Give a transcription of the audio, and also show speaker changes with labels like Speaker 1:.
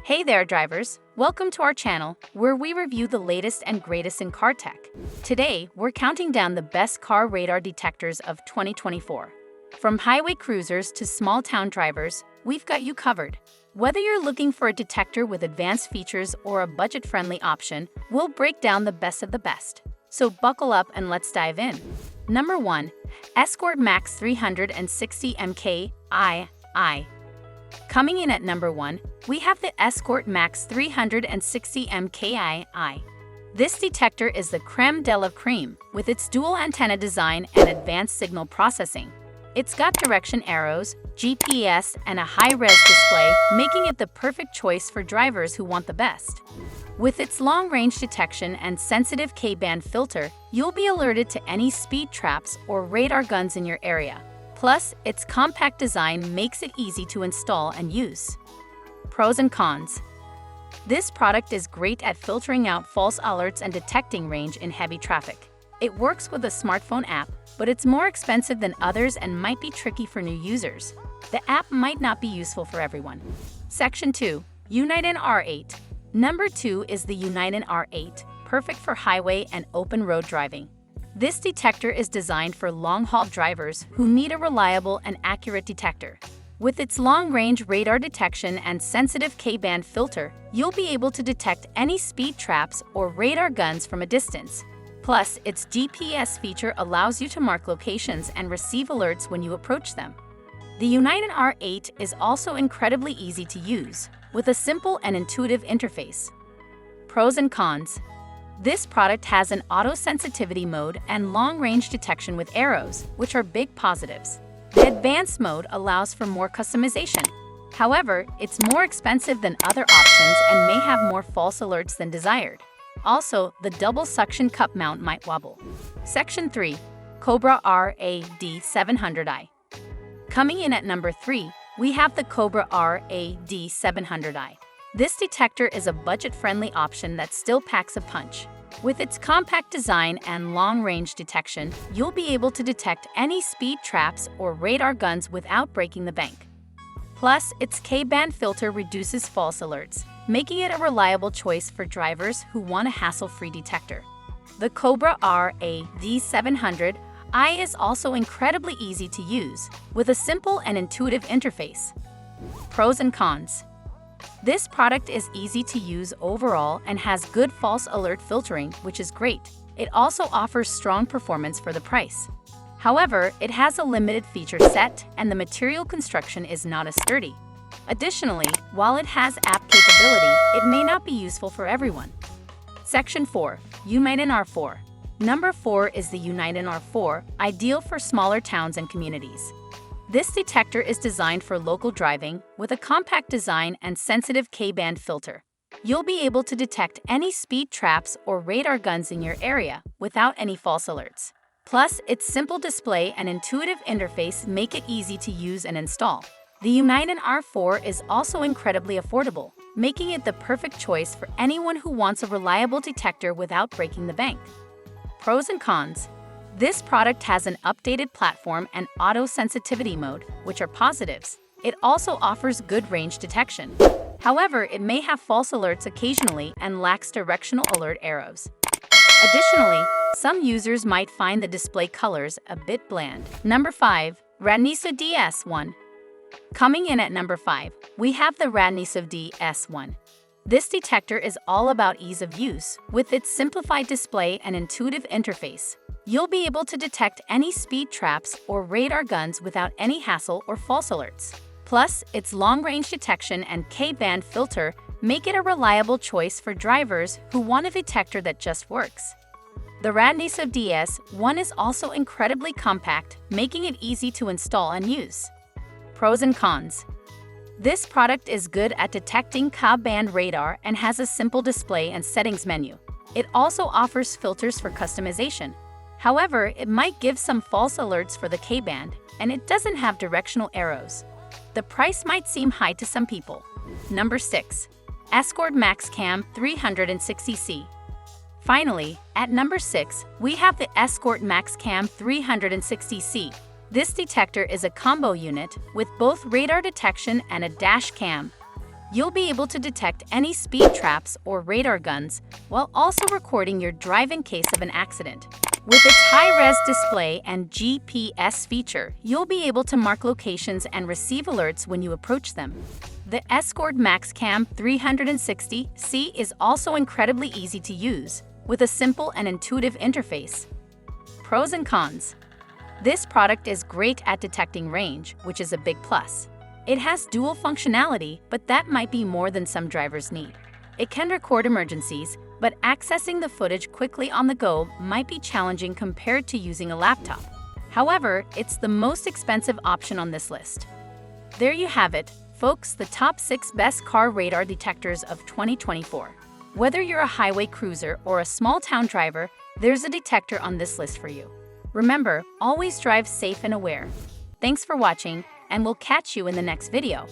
Speaker 1: Hey there, drivers! Welcome to our channel, where we review the latest and greatest in car tech. Today, we're counting down the best car radar detectors of 2024. From highway cruisers to small-town drivers, we've got you covered. Whether you're looking for a detector with advanced features or a budget-friendly option, we'll break down the best of the best. So buckle up and let's dive in. Number 1. Escort MAX 360 MKII. Coming in at number 1, we have the Escort MAX 360 MKII. This detector is the creme de la creme with its dual antenna design and advanced signal processing. It's got direction arrows, GPS, and a high-res display, making it the perfect choice for drivers who want the best. With its long-range detection and sensitive K-band filter, you'll be alerted to any speed traps or radar guns in your area. Plus, its compact design makes it easy to install and use. Pros and cons. This product is great at filtering out false alerts and detecting range in heavy traffic. It works with a smartphone app, but it's more expensive than others and might be tricky for new users. The app might not be useful for everyone. Section 2. Uniden R8. Number 2 is the Uniden R8, perfect for highway and open road driving. This detector is designed for long-haul drivers who need a reliable and accurate detector. With its long-range radar detection and sensitive K-band filter, you'll be able to detect any speed traps or radar guns from a distance. Plus, its GPS feature allows you to mark locations and receive alerts when you approach them. The Uniden R8 is also incredibly easy to use, with a simple and intuitive interface. Pros and cons. This product has an auto-sensitivity mode and long-range detection with arrows, which are big positives. The advanced mode allows for more customization. However, it's more expensive than other options and may have more false alerts than desired. Also, the double suction cup mount might wobble. Section 3. Cobra RAD 700i. Coming in at number 3, we have the Cobra RAD 700i. This detector is a budget-friendly option that still packs a punch. With its compact design and long-range detection, you'll be able to detect any speed traps or radar guns without breaking the bank. Plus, its K-band filter reduces false alerts, making it a reliable choice for drivers who want a hassle-free detector. The Cobra RAD 700i is also incredibly easy to use, with a simple and intuitive interface. Pros and cons. This product is easy to use overall and has good false alert filtering, which is great. It also offers strong performance for the price. However, it has a limited feature set and the material construction is not as sturdy. Additionally, while it has app capability, it may not be useful for everyone. Section 4. Uniden R4. Number 4 is the Uniden R4, ideal for smaller towns and communities. This detector is designed for local driving with a compact design and sensitive K-band filter. You'll be able to detect any speed traps or radar guns in your area without any false alerts. Plus, its simple display and intuitive interface make it easy to use and install. The Uniden R4 is also incredibly affordable, making it the perfect choice for anyone who wants a reliable detector without breaking the bank. Pros and cons. This product has an updated platform and auto-sensitivity mode, which are positives. It also offers good range detection. However, it may have false alerts occasionally and lacks directional alert arrows. Additionally, some users might find the display colors a bit bland. Number 5. Radneso DS1. Coming in at number 5, we have the Radneso DS1. This detector is all about ease of use, with its simplified display and intuitive interface. You'll be able to detect any speed traps or radar guns without any hassle or false alerts. Plus, its long-range detection and K-band filter make it a reliable choice for drivers who want a detector that just works. The Radneso DS1 is also incredibly compact, making it easy to install and use. Pros and cons. This product is good at detecting K-band radar and has a simple display and settings menu. It also offers filters for customization. However, it might give some false alerts for the K-band, and it doesn't have directional arrows. The price might seem high to some people. Number 6. Escort MAXcam 360C. Finally, at number 6, we have the Escort MAXcam 360C. This detector is a combo unit with both radar detection and a dash cam. You'll be able to detect any speed traps or radar guns while also recording your drive in case of an accident. With its high-res display and GPS feature, you'll be able to mark locations and receive alerts when you approach them. The Escort MAXcam 360C is also incredibly easy to use, with a simple and intuitive interface. Pros and cons. This product is great at detecting range, which is a big plus. It has dual functionality, but that might be more than some drivers need. It can record emergencies, but accessing the footage quickly on the go might be challenging compared to using a laptop. However, it's the most expensive option on this list. There you have it, folks, the top 6 best car radar detectors of 2024. Whether you're a highway cruiser or a small-town driver, there's a detector on this list for you. Remember, always drive safe and aware. Thanks for watching, and we'll catch you in the next video.